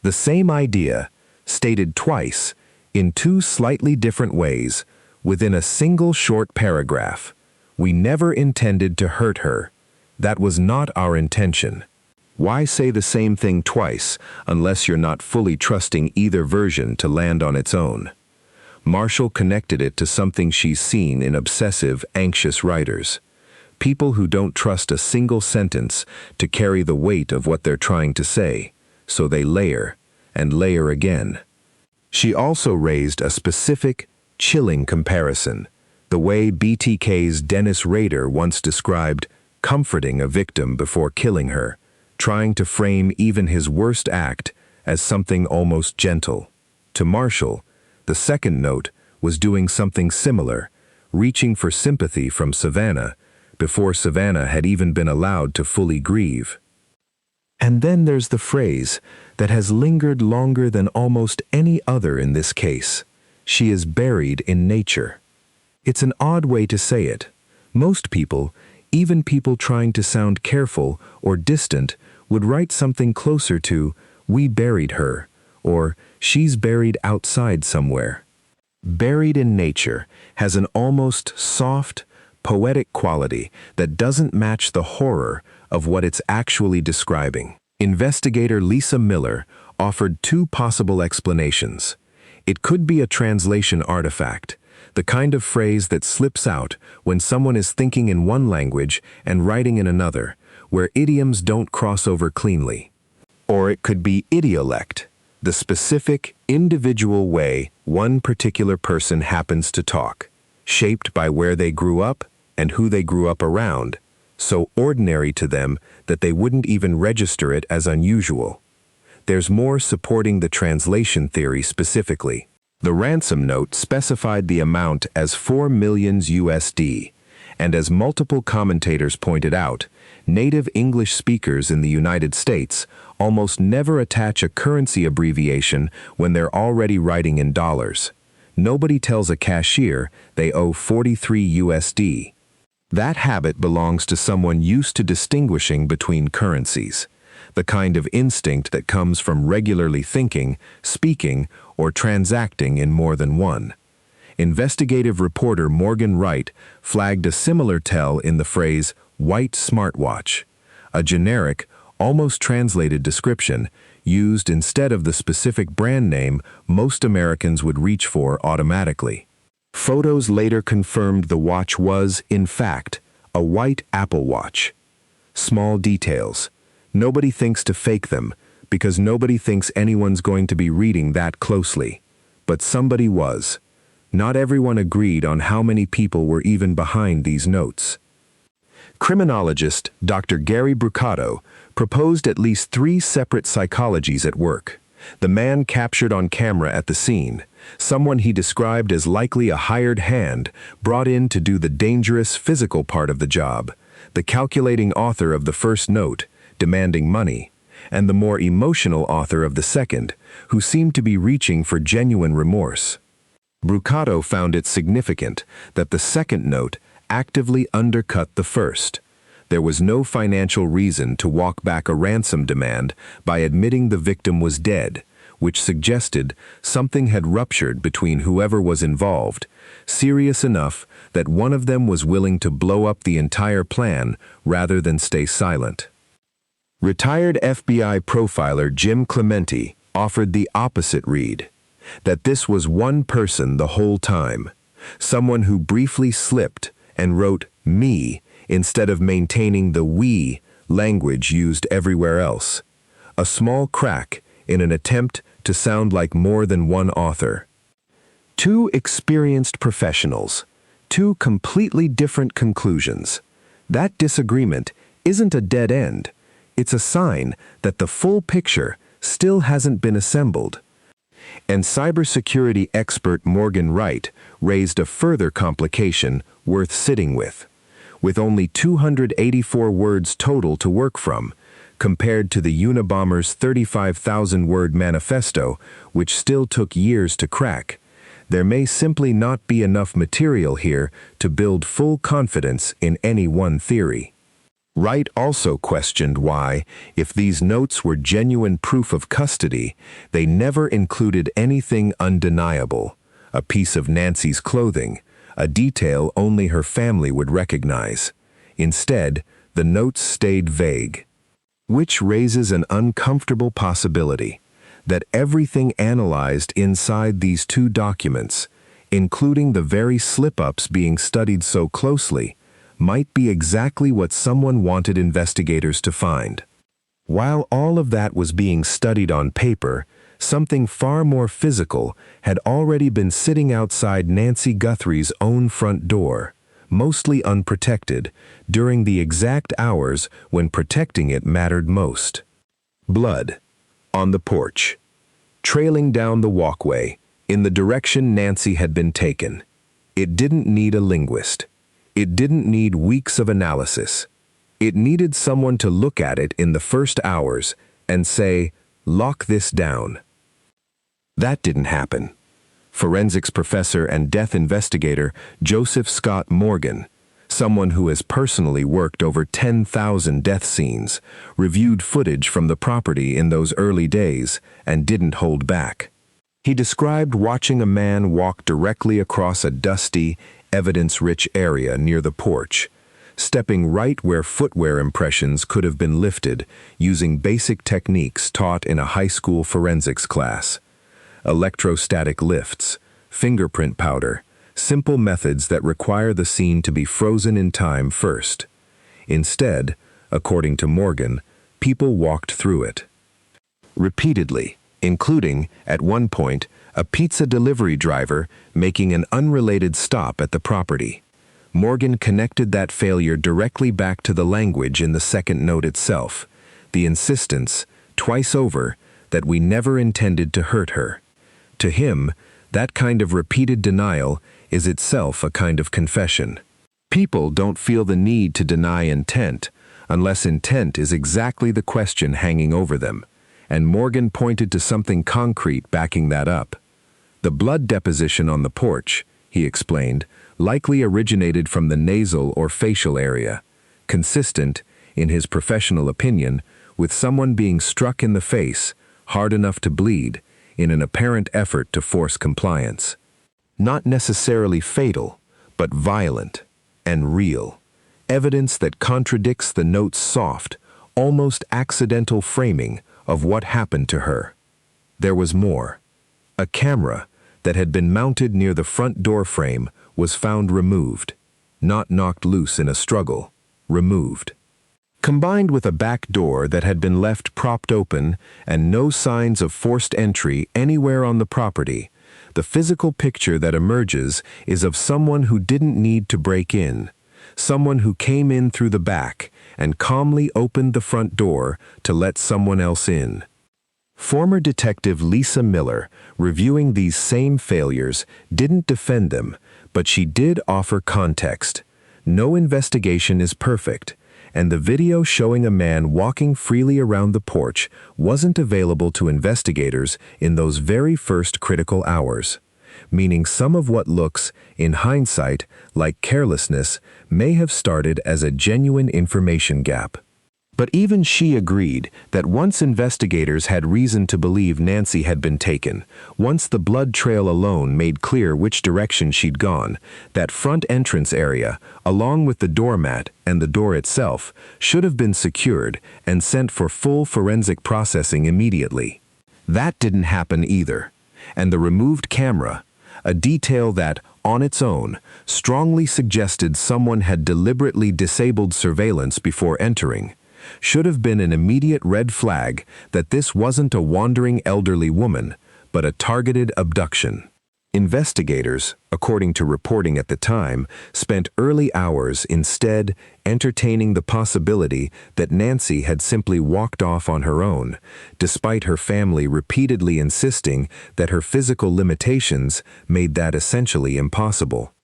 The same idea, stated twice, in two slightly different ways, within a single short paragraph. We never intended to hurt her. That was not our intention. Why say the same thing twice unless you're not fully trusting either version to land on its own? Marshall connected it to something she's seen in obsessive, anxious writers. People who don't trust a single sentence to carry the weight of what they're trying to say, so they layer and layer again. She also raised a specific, chilling comparison, the way BTK's Dennis Rader once described comforting a victim before killing her, trying to frame even his worst act as something almost gentle. To Marshall, the second note was doing something similar, reaching for sympathy from Savannah, before Savannah had even been allowed to fully grieve. And then there's the phrase that has lingered longer than almost any other in this case. She is buried in nature. It's an odd way to say it. Most people, even people trying to sound careful or distant, would write something closer to, we buried her, or she's buried outside somewhere. Buried in nature has an almost soft, poetic quality that doesn't match the horror of what it's actually describing. Investigator Lisa Miller offered two possible explanations. It could be a translation artifact, the kind of phrase that slips out when someone is thinking in one language and writing in another, where idioms don't cross over cleanly. Or it could be idiolect, the specific, individual way one particular person happens to talk, shaped by where they grew up and who they grew up around, so ordinary to them that they wouldn't even register it as unusual. There's more supporting the translation theory specifically. The ransom note specified the amount as $4 million USD, and as multiple commentators pointed out, native English speakers in the United States almost never attach a currency abbreviation when they're already writing in dollars. Nobody tells a cashier they owe 43 USD. That habit belongs to someone used to distinguishing between currencies, the kind of instinct that comes from regularly thinking, speaking, or transacting in more than one. Investigative reporter Morgan Wright flagged a similar tell in the phrase, white smartwatch, a generic, almost translated description used instead of the specific brand name most Americans would reach for automatically. Photos later confirmed the watch was, in fact, a white Apple Watch. Small details. Nobody thinks to fake them, because nobody thinks anyone's going to be reading that closely. But somebody was. Not everyone agreed on how many people were even behind these notes. Criminologist Dr. Gary Brucato proposed at least 3 separate psychologies at work. The man captured on camera at the scene, someone he described as likely a hired hand, brought in to do the dangerous physical part of the job, the calculating author of the first note, demanding money, and the more emotional author of the second, who seemed to be reaching for genuine remorse. Brucato found it significant that the second note actively undercut the first. There was no financial reason to walk back a ransom demand by admitting the victim was dead, which suggested something had ruptured between whoever was involved, serious enough that one of them was willing to blow up the entire plan rather than stay silent. Retired FBI profiler Jim Clemente offered the opposite read, that this was one person the whole time, someone who briefly slipped and wrote me instead of maintaining the we language used everywhere else, a small crack in an attempt to sound like more than one author. 2 experienced professionals, 2 completely different conclusions. That disagreement isn't a dead end. It's a sign that the full picture still hasn't been assembled. And cybersecurity expert Morgan Wright raised a further complication worth sitting with. With only 284 words total to work from, compared to the Unabomber's 35,000-word manifesto, which still took years to crack, there may simply not be enough material here to build full confidence in any one theory. Wright also questioned why, if these notes were genuine proof of custody, they never included anything undeniable, a piece of Nancy's clothing, a detail only her family would recognize. Instead, the notes stayed vague, which raises an uncomfortable possibility that everything analyzed inside these 2 documents, including the very slip-ups being studied so closely, might be exactly what someone wanted investigators to find. While all of that was being studied on paper, something far more physical had already been sitting outside Nancy Guthrie's own front door, mostly unprotected, during the exact hours when protecting it mattered most. Blood. On the porch. Trailing down the walkway, in the direction Nancy had been taken. It didn't need a linguist. It didn't need weeks of analysis. It needed someone to look at it in the first hours and say, "Lock this down." That didn't happen. Forensics professor and death investigator Joseph Scott Morgan, someone who has personally worked over 10,000 death scenes, reviewed footage from the property in those early days and didn't hold back. He described watching a man walk directly across a dusty, evidence-rich area near the porch, stepping right where footwear impressions could have been lifted using basic techniques taught in a high school forensics class. Electrostatic lifts, fingerprint powder, simple methods that require the scene to be frozen in time first. Instead, according to Morgan, people walked through it. Repeatedly, including, at one point, a pizza delivery driver making an unrelated stop at the property. Morgan connected that failure directly back to the language in the second note itself, the insistence, twice over, that we never intended to hurt her. To him, that kind of repeated denial is itself a kind of confession. People don't feel the need to deny intent unless intent is exactly the question hanging over them, and Morgan pointed to something concrete backing that up. The blood deposition on the porch, he explained, likely originated from the nasal or facial area, consistent, in his professional opinion, with someone being struck in the face, hard enough to bleed, in an apparent effort to force compliance. Not necessarily fatal, but violent and real. Evidence that contradicts the note's soft, almost accidental framing of what happened to her. There was more. A camera that had been mounted near the front door frame was found removed, not knocked loose in a struggle, removed. Combined with a back door that had been left propped open and no signs of forced entry anywhere on the property, the physical picture that emerges is of someone who didn't need to break in, someone who came in through the back and calmly opened the front door to let someone else in. Former detective Lisa Miller, reviewing these same failures, didn't defend them, but she did offer context. No investigation is perfect, and the video showing a man walking freely around the porch wasn't available to investigators in those very first critical hours, meaning some of what looks, in hindsight, like carelessness may have started as a genuine information gap. But even she agreed that once investigators had reason to believe Nancy had been taken, once the blood trail alone made clear which direction she'd gone, that front entrance area, along with the doormat and the door itself, should have been secured and sent for full forensic processing immediately. That didn't happen either, and the removed camera, a detail that, on its own, strongly suggested someone had deliberately disabled surveillance before entering, should have been an immediate red flag that this wasn't a wandering elderly woman, but a targeted abduction. Investigators, according to reporting at the time, spent early hours instead entertaining the possibility that Nancy had simply walked off on her own, despite her family repeatedly insisting that her physical limitations made that essentially impossible.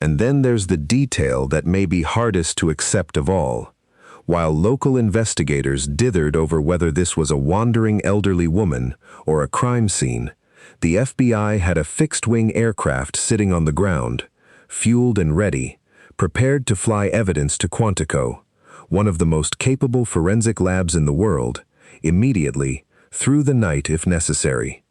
And then there's the detail that may be hardest to accept of all. While local investigators dithered over whether this was a wandering elderly woman or a crime scene, the FBI had a fixed-wing aircraft sitting on the ground, fueled and ready, prepared to fly evidence to Quantico, one of the most capable forensic labs in the world, immediately, through the night if necessary.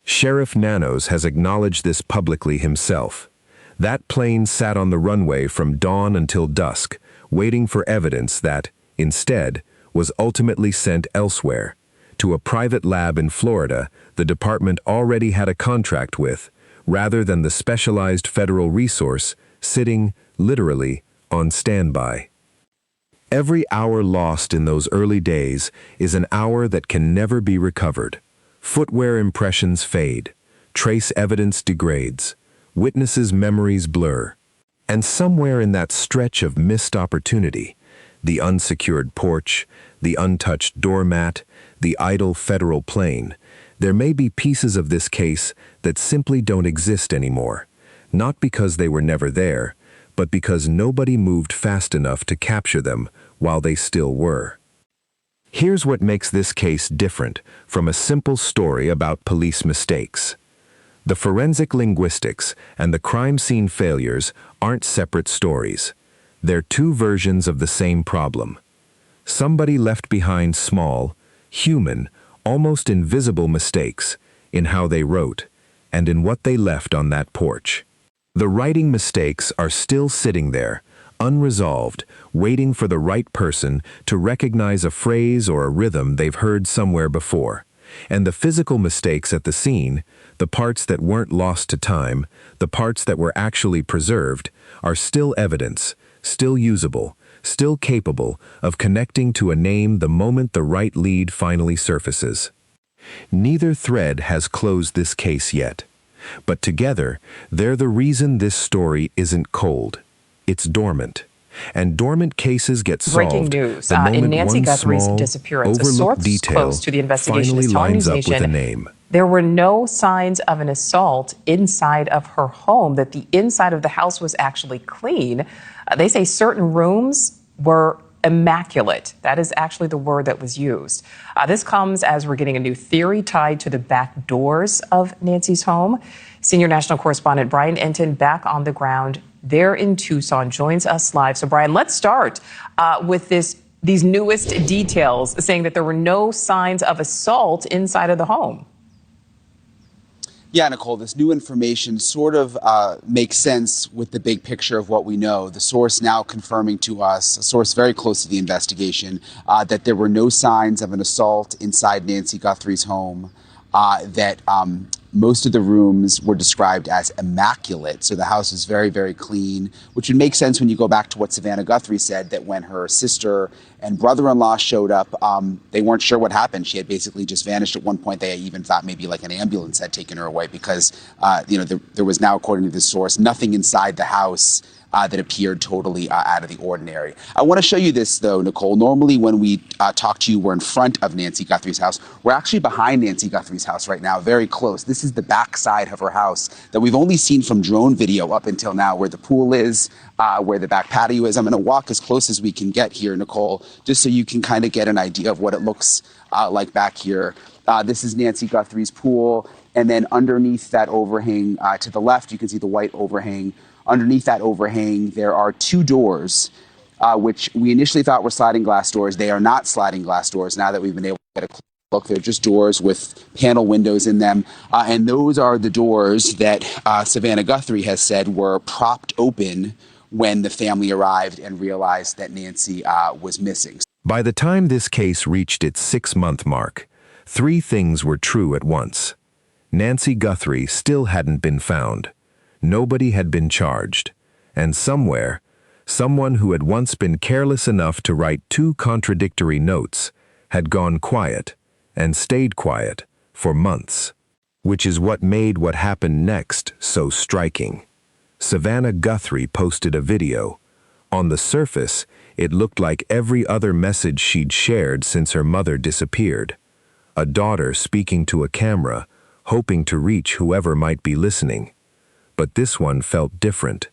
Sheriff Nanos has acknowledged this publicly himself. That plane sat on the runway from dawn until dusk, waiting for evidence that, instead, was ultimately sent elsewhere, to a private lab in Florida the department already had a contract with, rather than the specialized federal resource sitting, literally, on standby. Every hour lost in those early days is an hour that can never be recovered. Footwear impressions fade, trace evidence degrades, witnesses' memories blur, and somewhere in that stretch of missed opportunity, the unsecured porch, the untouched doormat, the idle federal plane, there may be pieces of this case that simply don't exist anymore, not because they were never there, but because nobody moved fast enough to capture them while they still were. Here's what makes this case different from a simple story about police mistakes. The forensic linguistics and the crime scene failures aren't separate stories. They're two versions of the same problem. Somebody left behind small, human, almost invisible mistakes in how they wrote and in what they left on that porch. The writing mistakes are still sitting there, unresolved, waiting for the right person to recognize a phrase or a rhythm they've heard somewhere before. And the physical mistakes at the scene, the parts that weren't lost to time, the parts that were actually preserved, are still evidence, still usable, still capable of connecting to a name the moment the right lead finally surfaces. Neither thread has closed this case yet, but together they're the reason this story isn't cold. It's dormant. And dormant cases get solved. Breaking news. The moment In Nancy one Guthrie's small, disappearance, a overlooked source detail close to the investigation finally is telling lines News up with a Nation name. there were no signs of an assault inside of her home, that the inside of the house was actually clean. They say certain rooms were immaculate. That is actually the word that was used. This comes as we're getting a new theory tied to the back doors of Nancy's home. Senior national correspondent Brian Enton, back on the ground there in Tucson, joins us live. So, Brian, let's start with these newest details, saying that there were no signs of assault inside of the home. Yeah, Nicole, this new information sort of makes sense with the big picture of what we know. The source now confirming to us, a source very close to the investigation, that there were no signs of an assault inside Nancy Guthrie's home, that most of the rooms were described as immaculate. So the house is very, very clean, which would make sense when you go back to what Savannah Guthrie said, that when her sister and brother-in-law showed up, they weren't sure what happened. She had basically just vanished at one point. They even thought maybe like an ambulance had taken her away because, there was now, according to this source, nothing inside the house that appeared totally out of the ordinary. I want to show you this, though, Nicole. Normally, when we talk to you, we're in front of Nancy Guthrie's house. We're actually behind Nancy Guthrie's house right now, very close. This is the back side of her house that we've only seen from drone video up until now, where the pool is, where the back patio is. I'm going to walk as close as we can get here, Nicole, just so you can kind of get an idea of what it looks like back here. This is Nancy Guthrie's pool. And then underneath that overhang to the left, you can see the white overhang. Underneath that overhang, there are two doors, which we initially thought were sliding glass doors. They are not sliding glass doors now that we've been able to get a close look. They're just doors with panel windows in them. And those are the doors that Savannah Guthrie has said were propped open when the family arrived and realized that Nancy was missing. By the time this case reached its 6-month mark, 3 things were true at once. Nancy Guthrie still hadn't been found. Nobody had been charged. And somewhere, someone who had once been careless enough to write 2 contradictory notes had gone quiet and stayed quiet for months, which is what made what happened next so striking. Savannah Guthrie posted a video. On the surface, it looked like every other message she'd shared since her mother disappeared. A daughter speaking to a camera, hoping to reach whoever might be listening. But this one felt different.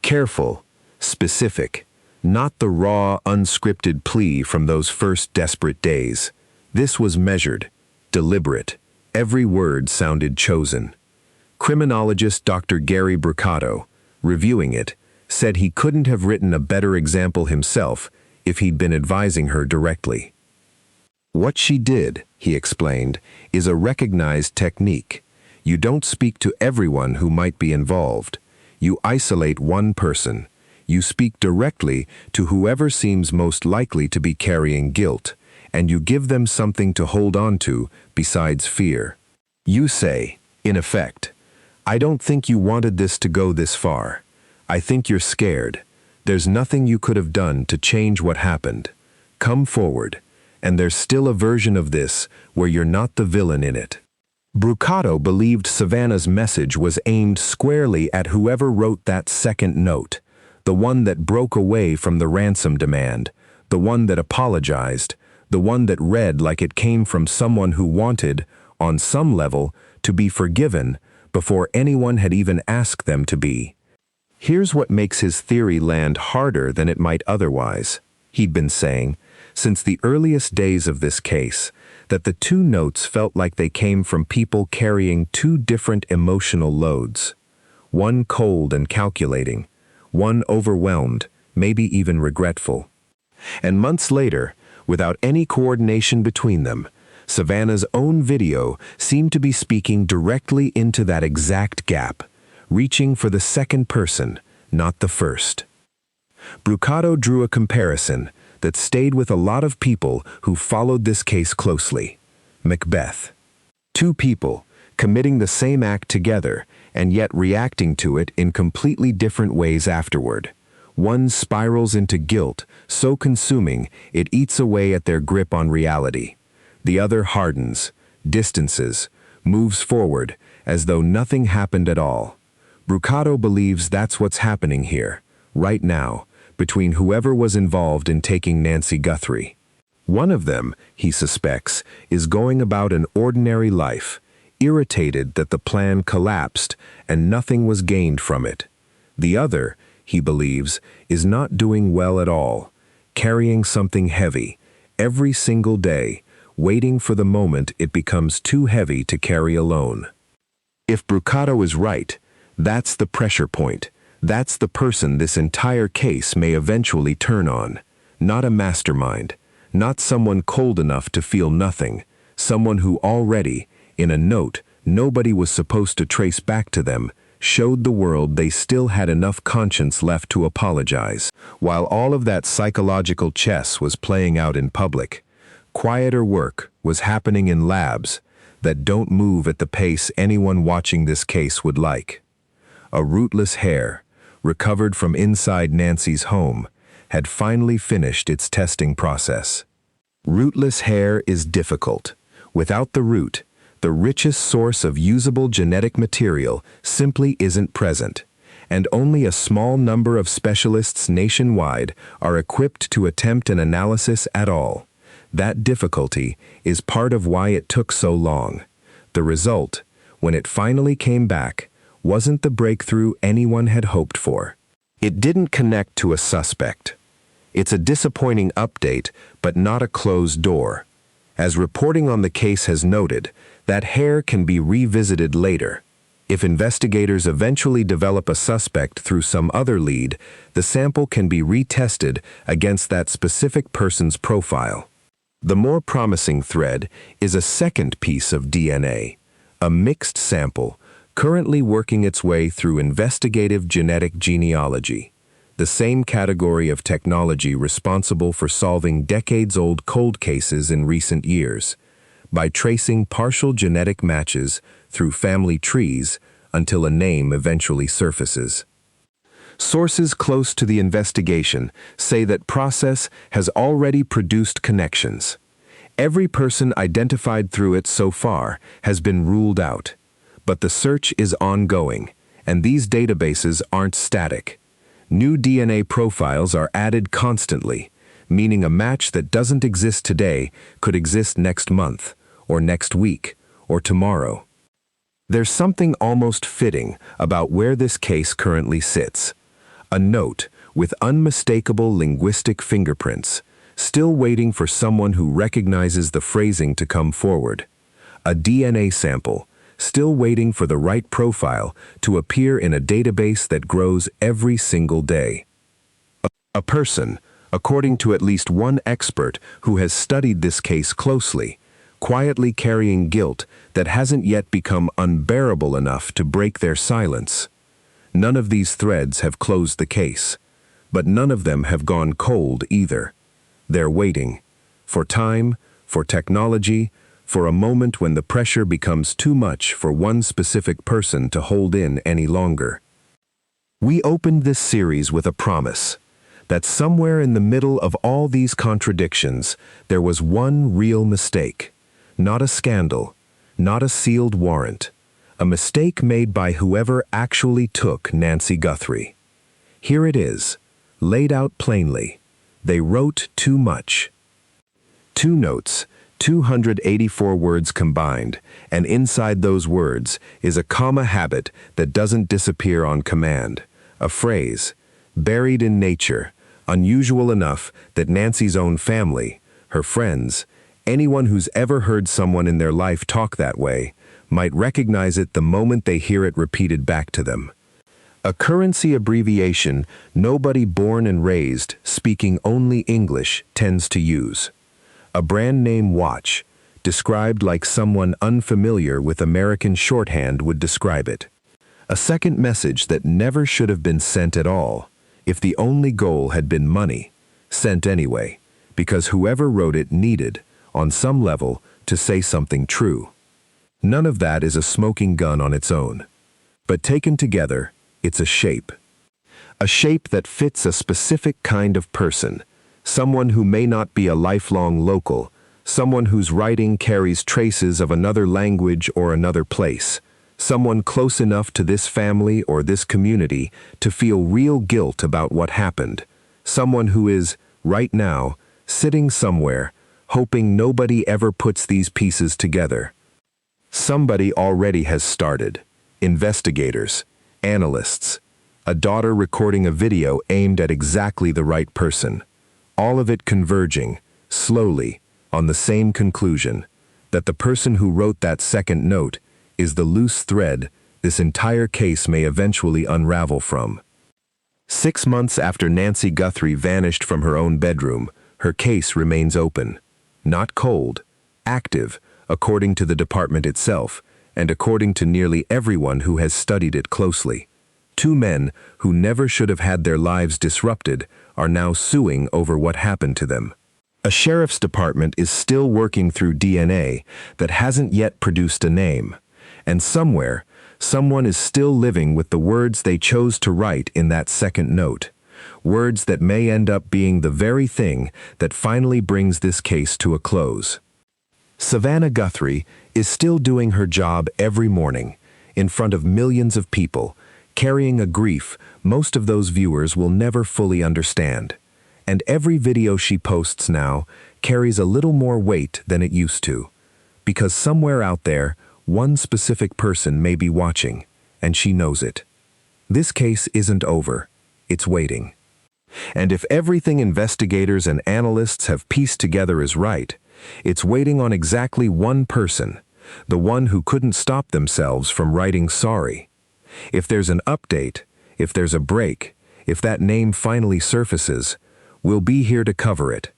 Careful, specific, not the raw, unscripted plea from those first desperate days. This was measured, deliberate. Every word sounded chosen. Criminologist Dr. Gary Brucato, reviewing it, said he couldn't have written a better example himself if he'd been advising her directly. What she did, he explained, is a recognized technique. You don't speak to everyone who might be involved. You isolate one person. You speak directly to whoever seems most likely to be carrying guilt, and you give them something to hold on to besides fear. You say, in effect, I don't think you wanted this to go this far. I think you're scared. There's nothing you could have done to change what happened. Come forward. And there's still a version of this where you're not the villain in it. Brucato believed Savannah's message was aimed squarely at whoever wrote that second note, the one that broke away from the ransom demand, the one that apologized, the one that read like it came from someone who wanted, on some level, to be forgiven before anyone had even asked them to be. Here's what makes his theory land harder than it might otherwise. He'd been saying, since the earliest days of this case, that the 2 notes felt like they came from people carrying 2 different emotional loads. One cold and calculating, one overwhelmed, maybe even regretful. And months later, without any coordination between them, Savannah's own video seemed to be speaking directly into that exact gap, reaching for the second person, not the first. Brucato drew a comparison that stayed with a lot of people who followed this case closely. Macbeth. 2 people committing the same act together and yet reacting to it in completely different ways afterward. One spirals into guilt, so consuming it eats away at their grip on reality. The other hardens, distances, moves forward as though nothing happened at all. Brucato believes that's what's happening here, right now, between whoever was involved in taking Nancy Guthrie. One of them, he suspects, is going about an ordinary life, irritated that the plan collapsed and nothing was gained from it. The other, he believes, is not doing well at all, carrying something heavy, every single day, waiting for the moment it becomes too heavy to carry alone. If Brucato is right, that's the pressure point. That's the person this entire case may eventually turn on. Not a mastermind, not someone cold enough to feel nothing, someone who already, in a note nobody was supposed to trace back to them, showed the world they still had enough conscience left to apologize. While all of that psychological chess was playing out in public, quieter work was happening in labs that don't move at the pace anyone watching this case would like. A rootless hair, recovered from inside Nancy's home, had finally finished its testing process. Rootless hair is difficult. Without the root, the richest source of usable genetic material simply isn't present, and only a small number of specialists nationwide are equipped to attempt an analysis at all. That difficulty is part of why it took so long. The result, when it finally came back, wasn't the breakthrough anyone had hoped for. It didn't connect to a suspect. It's a disappointing update, but not a closed door. As reporting on the case has noted, that hair can be revisited later. If investigators eventually develop a suspect through some other lead, the sample can be retested against that specific person's profile. The more promising thread is a second piece of DNA, a mixed sample, currently working its way through investigative genetic genealogy, the same category of technology responsible for solving decades-old cold cases in recent years, by tracing partial genetic matches through family trees until a name eventually surfaces. Sources close to the investigation say that process has already produced connections. Every person identified through it so far has been ruled out. But the search is ongoing, and these databases aren't static. New DNA profiles are added constantly, meaning a match that doesn't exist today could exist next month, or next week, or tomorrow. There's something almost fitting about where this case currently sits. A note with unmistakable linguistic fingerprints, still waiting for someone who recognizes the phrasing to come forward. A DNA sample, still waiting for the right profile to appear in a database that grows every single day. A person, according to at least one expert who has studied this case closely, quietly carrying guilt that hasn't yet become unbearable enough to break their silence. None of these threads have closed the case, but none of them have gone cold either. They're waiting for time, for technology, for a moment when the pressure becomes too much for one specific person to hold in any longer. We opened this series with a promise that somewhere in the middle of all these contradictions, there was one real mistake. Not a scandal, not a sealed warrant. A mistake made by whoever actually took Nancy Guthrie. Here it is, laid out plainly. They wrote too much. 2 notes, 284 words combined, and inside those words is a comma habit that doesn't disappear on command. A phrase, buried in nature, unusual enough that Nancy's own family, her friends, anyone who's ever heard someone in their life talk that way, might recognize it the moment they hear it repeated back to them. A currency abbreviation nobody born and raised speaking only English tends to use. A brand name watch, described like someone unfamiliar with American shorthand would describe it. A second message that never should have been sent at all, if the only goal had been money, sent anyway, because whoever wrote it needed, on some level, to say something true. None of that is a smoking gun on its own. But taken together, it's a shape. A shape that fits a specific kind of person, someone who may not be a lifelong local, someone whose writing carries traces of another language or another place, someone close enough to this family or this community to feel real guilt about what happened, someone who is, right now, sitting somewhere, hoping nobody ever puts these pieces together. Somebody already has started. Investigators, analysts, a daughter recording a video aimed at exactly the right person. All of it converging, slowly, on the same conclusion, that the person who wrote that second note is the loose thread this entire case may eventually unravel from. 6 months after Nancy Guthrie vanished from her own bedroom, her case remains open. Not cold, active, according to the department itself, and according to nearly everyone who has studied it closely. 2 men who never should have had their lives disrupted are now suing over what happened to them. A sheriff's department is still working through DNA that hasn't yet produced a name. And somewhere, someone is still living with the words they chose to write in that second note. Words that may end up being the very thing that finally brings this case to a close. Savannah Guthrie is still doing her job every morning, in front of millions of people, carrying a grief most of those viewers will never fully understand. And every video she posts now carries a little more weight than it used to, because somewhere out there, one specific person may be watching, and she knows it. This case isn't over. It's waiting. And if everything investigators and analysts have pieced together is right, it's waiting on exactly one person, the one who couldn't stop themselves from writing sorry. If there's an update, if there's a break, if that name finally surfaces, we'll be here to cover it.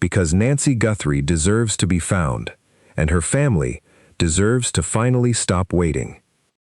Because Nancy Guthrie deserves to be found, and her family deserves to finally stop waiting.